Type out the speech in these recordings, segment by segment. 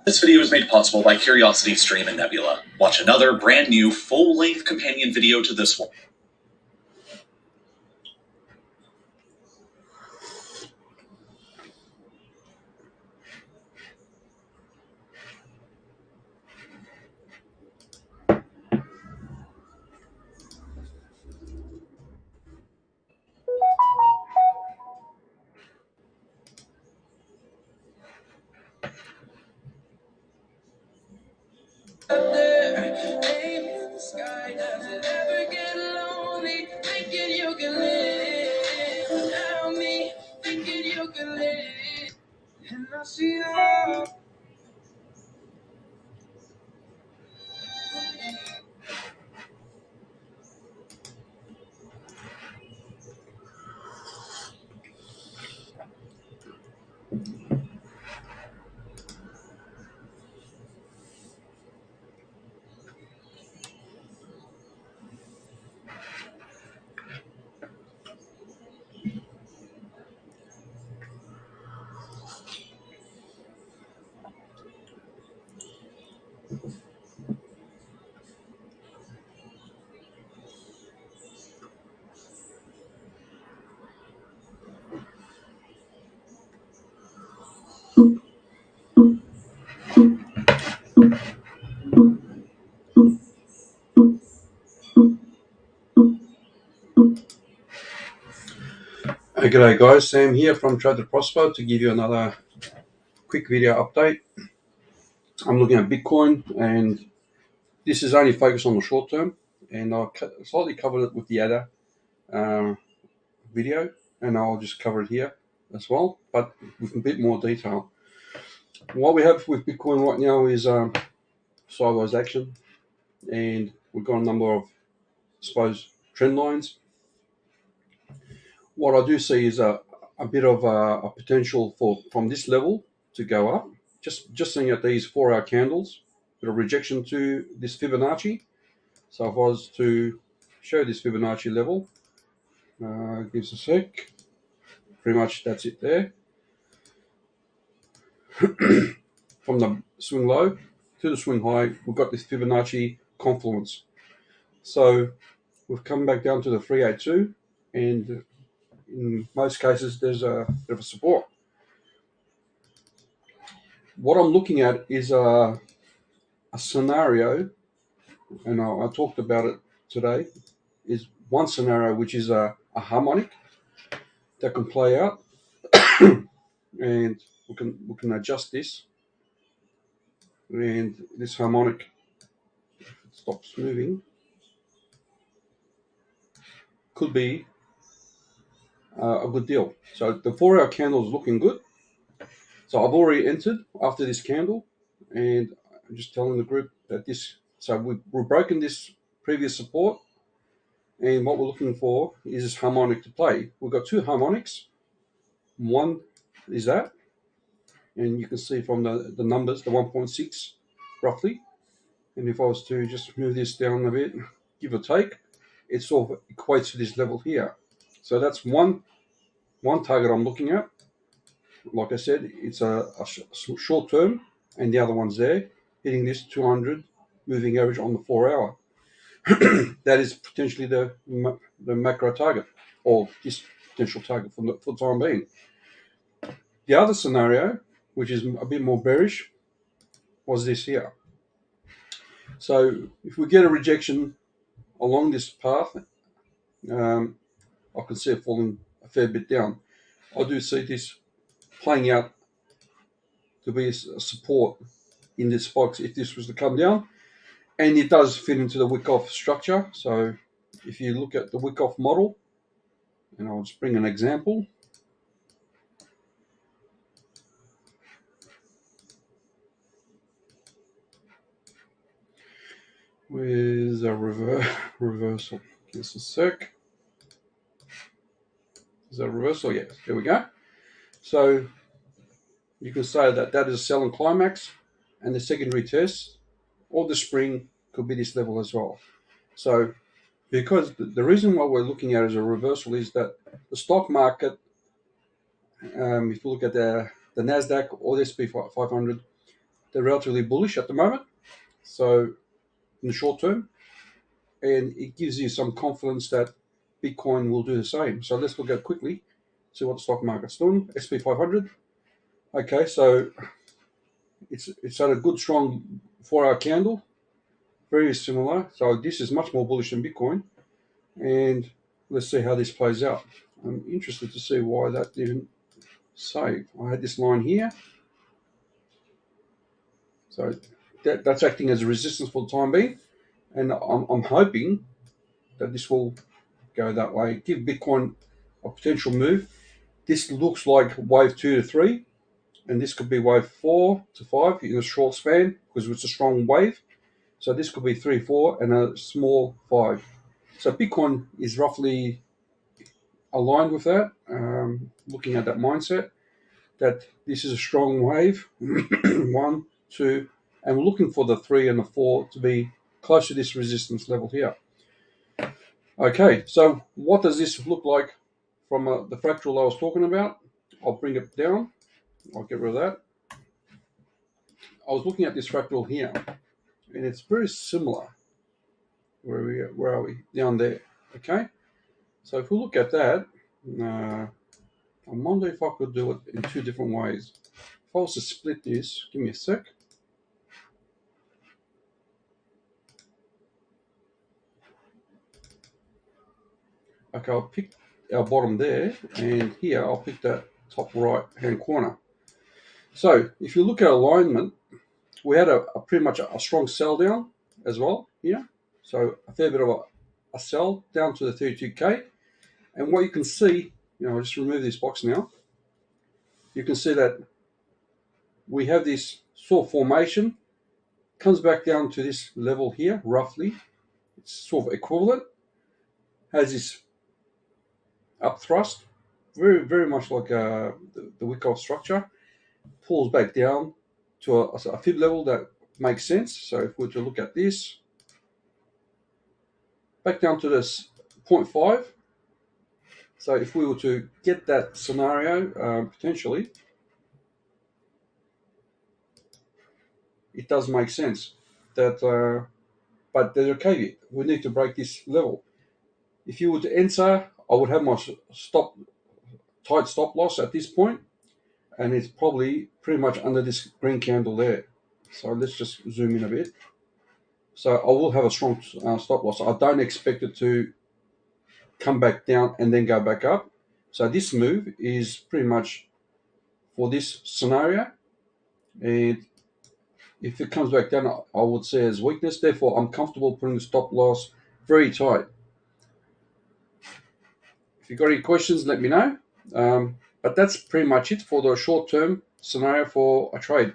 This video is made possible by CuriosityStream and Nebula. Watch another brand new full-length companion video to this one. G'day guys, Sam here from Trade to Prosper to give you another quick video update. I'm looking at Bitcoin, and this is only focused on the short term, and I'll slightly cover it with the other video, and I'll just cover it here as well, but with a bit more detail. What we have with Bitcoin right now is sideways action, and we've got a number of, I suppose, trend lines. What I do see is a bit of a potential from this level to go up. Just seeing at these 4-hour candles, bit of rejection to this Fibonacci. So if I was to show this Fibonacci level, give us a sec. Pretty much that's it there. From the swing low to the swing high, we've got this Fibonacci confluence. So we've come back down to the 382, and in most cases there's a bit of a support. What I'm looking at is a scenario, and I talked about it today, is one scenario which is a harmonic that can play out, and we can adjust this, and this harmonic, if it stops moving, could be a good deal. So the 4-hour candle is looking good. So I've already entered after this candle, and I'm just telling the group that we've broken this previous support, and what we're looking for is this harmonic to play. We've got two harmonics. One is that, and you can see from the numbers, the 1.6 roughly. And if I was to just move this down a bit, give or take, it sort of equates to this level here. So that's one target I'm looking at. Like I said, it's a short term, and the other one's there, hitting this 200 moving average on the 4-hour. That is potentially the macro target, or this potential target for the time being. The other scenario, which is a bit more bearish, was this here. So if we get a rejection along this path, I can see it falling a fair bit down. I do see this playing out to be a support in this box if this was to come down, and it does fit into the Wyckoff structure. So if you look at the Wyckoff model, and I'll just bring an example. With a reversal. Just a sec. Is that a reversal? Yes, there we go. So you can say that is a sell and climax, and the secondary test or the spring could be this level as well. So because the reason why we're looking at it as a reversal is that the stock market, if you look at the NASDAQ or the SP 500, they're relatively bullish at the moment. So in the short term, and it gives you some confidence that Bitcoin will do the same. So let's look at quickly, see what the stock market's doing. SP 500. Okay, so it's had a good strong 4-hour candle, very similar. So this is much more bullish than Bitcoin, and let's see how this plays out. I'm interested to see why that didn't save. I had this line here, so that's acting as a resistance for the time being, and I'm hoping that this will go that way, give Bitcoin a potential move. This looks like wave 2 to 3, and this could be wave 4 to 5 in a short span because it's a strong wave. So this could be 3, 4, and a small 5. So Bitcoin is roughly aligned with that, looking at that mindset, that this is a strong wave, 1, 2, and we're looking for the 3 and the 4 to be close to this resistance level here. Okay, so what does this look like from the fractal I was talking about? I'll bring it down. I'll get rid of that. I was looking at this fractal here, and it's very similar. Where are we? Down there. Okay, so if we look at that, I wonder if I could do it in 2 different ways. If I was to split this, give me a sec. Okay, I'll pick our bottom there, and here I'll pick that top right hand corner. So if you look at alignment, we had a pretty much a strong sell down as well here. So a fair bit of a sell down to the 32K. And what you can see, I'll just remove this box now. You can see that we have this sort of formation, comes back down to this level here, roughly. It's sort of equivalent. Has this up thrust, very, very much like the Wyckoff structure. Pulls back down to a fib level that makes sense. So if we were to look at this, back down to this 0.5. So if we were to get that scenario, potentially, it does make sense. That, but there's a caveat. We need to break this level. If you were to enter, I would have my tight stop loss at this point, and it's probably pretty much under this green candle there. So let's just zoom in a bit. So I will have a strong stop loss. I don't expect it to come back down and then go back up. So this move is pretty much for this scenario, and if it comes back down, I would say as weakness. Therefore, I'm comfortable putting the stop loss very tight. If you've got any questions, let me know. But that's pretty much it for the short-term scenario for a trade.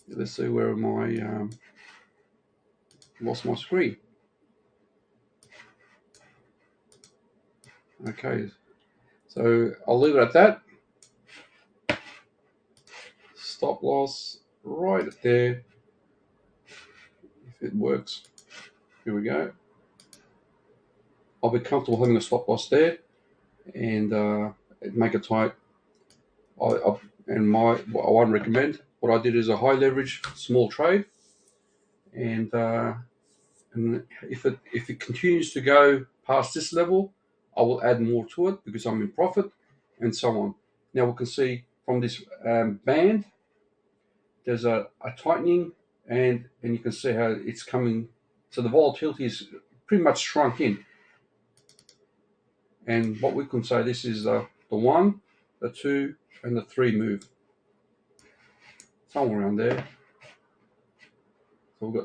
Let's see where am I. Lost my screen. Okay, so I'll leave it at that. Stop loss right there. If it works, here we go. I'll be comfortable having a stop loss there, and make it tight. I won't recommend. What I did is a high leverage small trade, and if it continues to go past this level, I will add more to it because I'm in profit, and so on. Now we can see from this band, there's a tightening, and you can see how it's coming. So the volatility is pretty much shrunk in. And what we can say, this is the 1, the 2, and the 3 move. Somewhere around there. So we've got